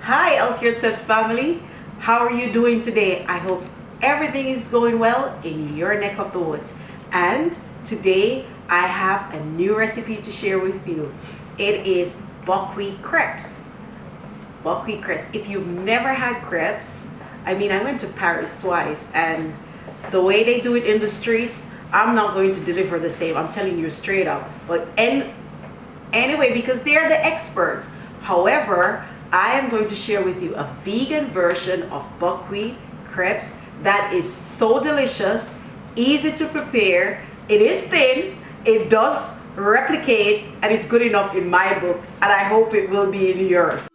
Hi, Out Yourselves family. How are you doing today? I hope everything is going well in your neck of the woods. And today I have a new recipe to share with you. It is buckwheat crepes. Buckwheat crepes. If you've never had crepes, I went to Paris twice, and the way they do it in the streets, I'm not going to deliver the same. I'm telling you straight up. But anyway, because they're the experts. However, I am going to share with you a vegan version of buckwheat crepes that is so delicious, easy to prepare. It is thin, it does replicate, and it's good enough in my book, and I hope it will be in yours.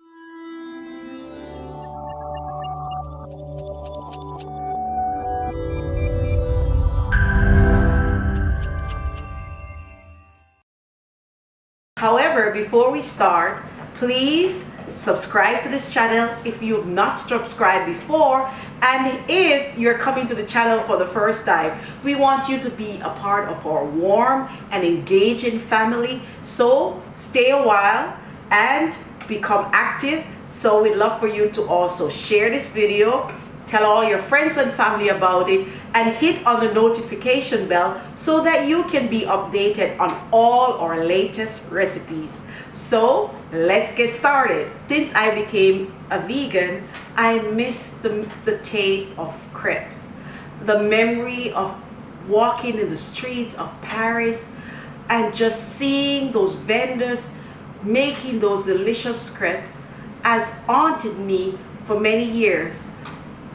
However, before we start, please subscribe to this channel if you've not subscribed before, and if you're coming to the channel for the first time, we want you to be a part of our warm and engaging family. So stay a while and become active. So we'd love for you to also share this video, tell all your friends and family about it, and hit on the notification bell so that you can be updated on all our latest recipes. So let's get started. Since I became a vegan, I miss the taste of crepes. The memory of walking in the streets of Paris and just seeing those vendors making those delicious crepes has haunted me for many years,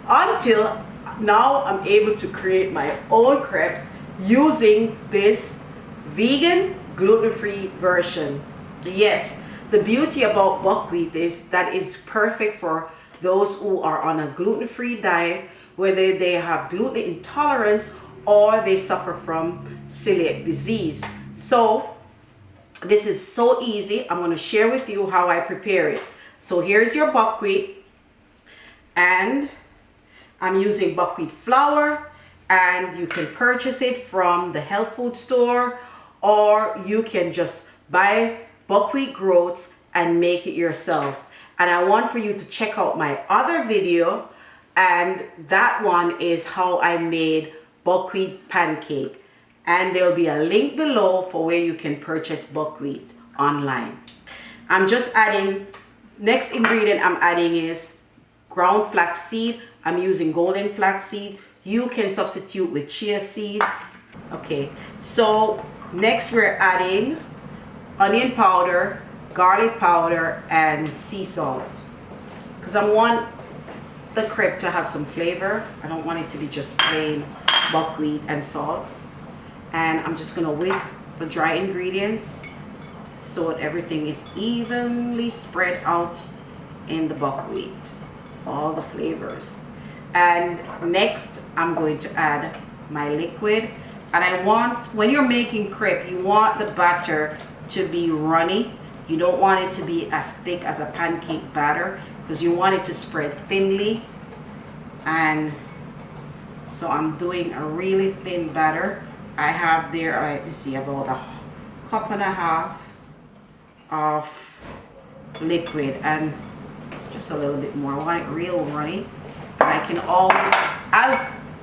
until now I'm able to create my own crepes using this vegan gluten-free version. Yes, the beauty about buckwheat is that it's perfect for those who are on a gluten-free diet, whether they have gluten intolerance or they suffer from celiac disease. So this is so easy. I'm going to share with you how I prepare it. So here's your buckwheat, and I'm using buckwheat flour, and you can purchase it from the health food store, or you can just buy buckwheat groats and make it yourself. And I want for you to check out my other video, and that one is how I made buckwheat pancake, and there will be a link below for where you can purchase buckwheat online. I'm just adding, next ingredient I'm adding is ground flaxseed. I'm using golden flaxseed. You can substitute with chia seed. Okay, so next we're adding onion powder, garlic powder, and sea salt, because I want the crepe to have some flavor. I don't want it to be just plain buckwheat and salt. And I'm just gonna whisk the dry ingredients so that everything is evenly spread out in the buckwheat, all the flavors. And next I'm going to add my liquid. And I want, when you're making crepe, you want the batter to be runny. You don't want it to be as thick as a pancake batter, because you want it to spread thinly. And so I'm doing a really thin batter. I have there, let me see, about a cup and a half of liquid, and just a little bit more. I want it real runny. And I can always,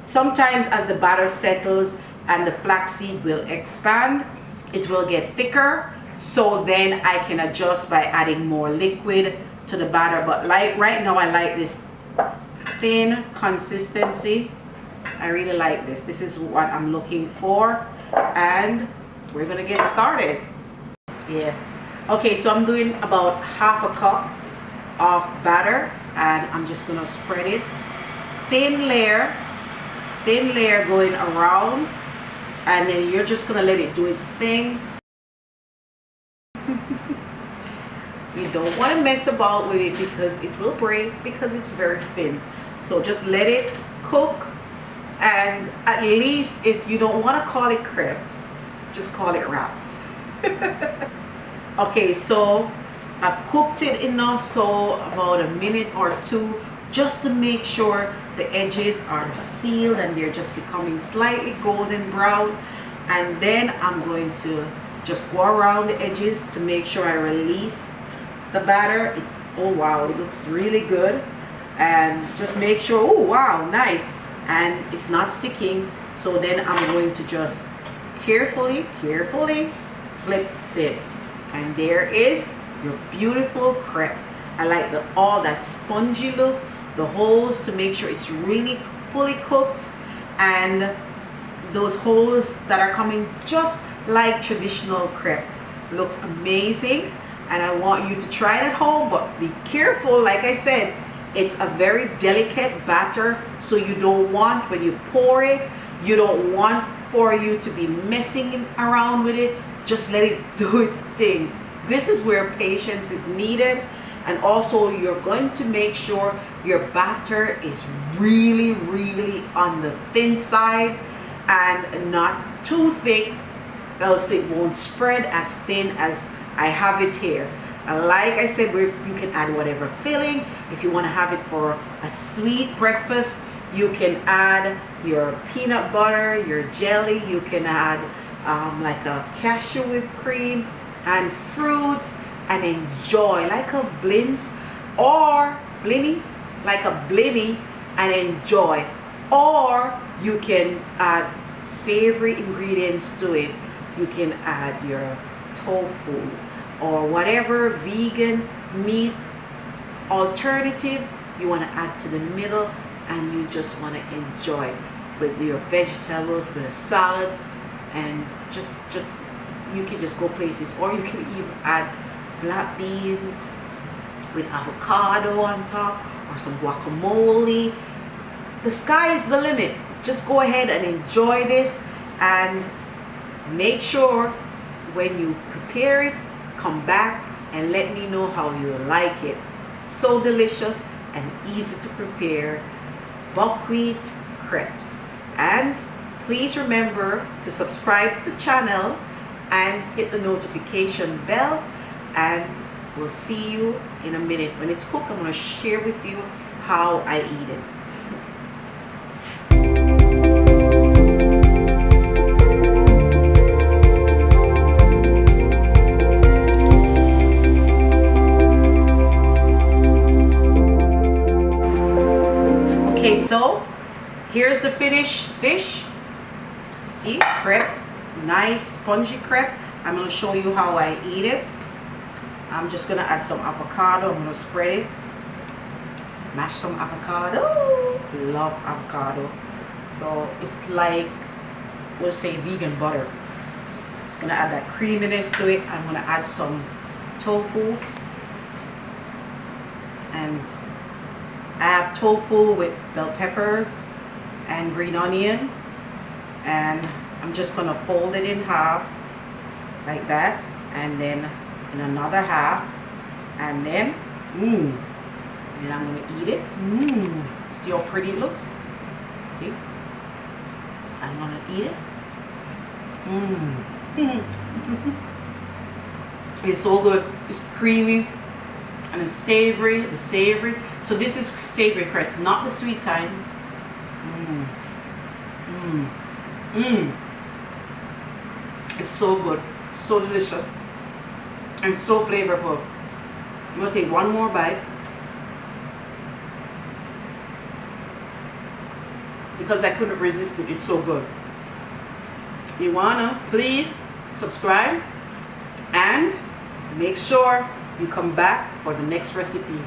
sometimes as the batter settles and the flaxseed will expand, it will get thicker. So then I can adjust by adding more liquid to the batter. But like right now, I like this thin consistency. I really like this. This is what I'm looking for. And we're gonna get started. Yeah. Okay, so I'm doing about half a cup of batter, and I'm just gonna spread it. Thin layer going around, and then you're just gonna let it do its thing. You don't want to mess about with it because it will break, because it's very thin. So just let it cook, and at least if you don't want to call it crepes, just call it wraps. Okay, so I've cooked it enough, so about a minute or two, just to make sure the edges are sealed and they're just becoming slightly golden brown. And then I'm going to just go around the edges to make sure I release the batter. It's, oh wow, it looks really good. And just make sure, oh wow, nice, and it's not sticking. So then I'm going to just carefully flip it, and there is your beautiful crepe. I like the all that spongy look, the holes to make sure it's really fully cooked, and those holes that are coming just like traditional crepe. Looks amazing, and I want you to try it at home, but be careful. Like I said, it's a very delicate batter, so you don't want, when you pour it, you don't want for you to be messing around with it. Just let it do its thing. This is where patience is needed, and also you're going to make sure your batter is really on the thin side and not too thick, else it won't spread as thin as I have it here. And like I said, you can add whatever filling. If you want to have it for a sweet breakfast, you can add your peanut butter, your jelly. You can add like a cashew whipped cream and fruits, and enjoy like a blintz or blinny, like a blinny, and enjoy. Or you can add savory ingredients to it. You can add your tofu or whatever vegan meat alternative you want to add to the middle, and you just want to enjoy with your vegetables, with a salad, and just you can just go places. Or you can even add black beans with avocado on top, or some guacamole. The sky is the limit. Just go ahead and enjoy this, and make sure when you prepare it, come back and let me know how you like it. So delicious and easy to prepare buckwheat crepes. And please remember to subscribe to the channel and hit the notification bell, and we'll see you in a minute. When it's cooked, I'm going to share with you how I eat it. Okay, so here's the finished dish. See, crepe, nice spongy crepe. I'm going to show you how I eat it. I'm just going to add some avocado. I'm going to spread it. Mash some avocado. Love avocado. So it's like, we'll say vegan butter. It's going to add that creaminess to it. I'm going to add some tofu. And I have tofu with bell peppers and green onion, and I'm just gonna fold it in half like that, and then in another half, and then and then I'm gonna eat it. See how pretty it looks? See? I'm gonna eat it. It's so good. It's creamy and it's savory. So this is savory crust, not the sweet kind. It's so good, so delicious, and so flavorful. I'm gonna take one more bite because I couldn't resist it. It's so good. You wanna please subscribe and make sure you come back for the next recipe.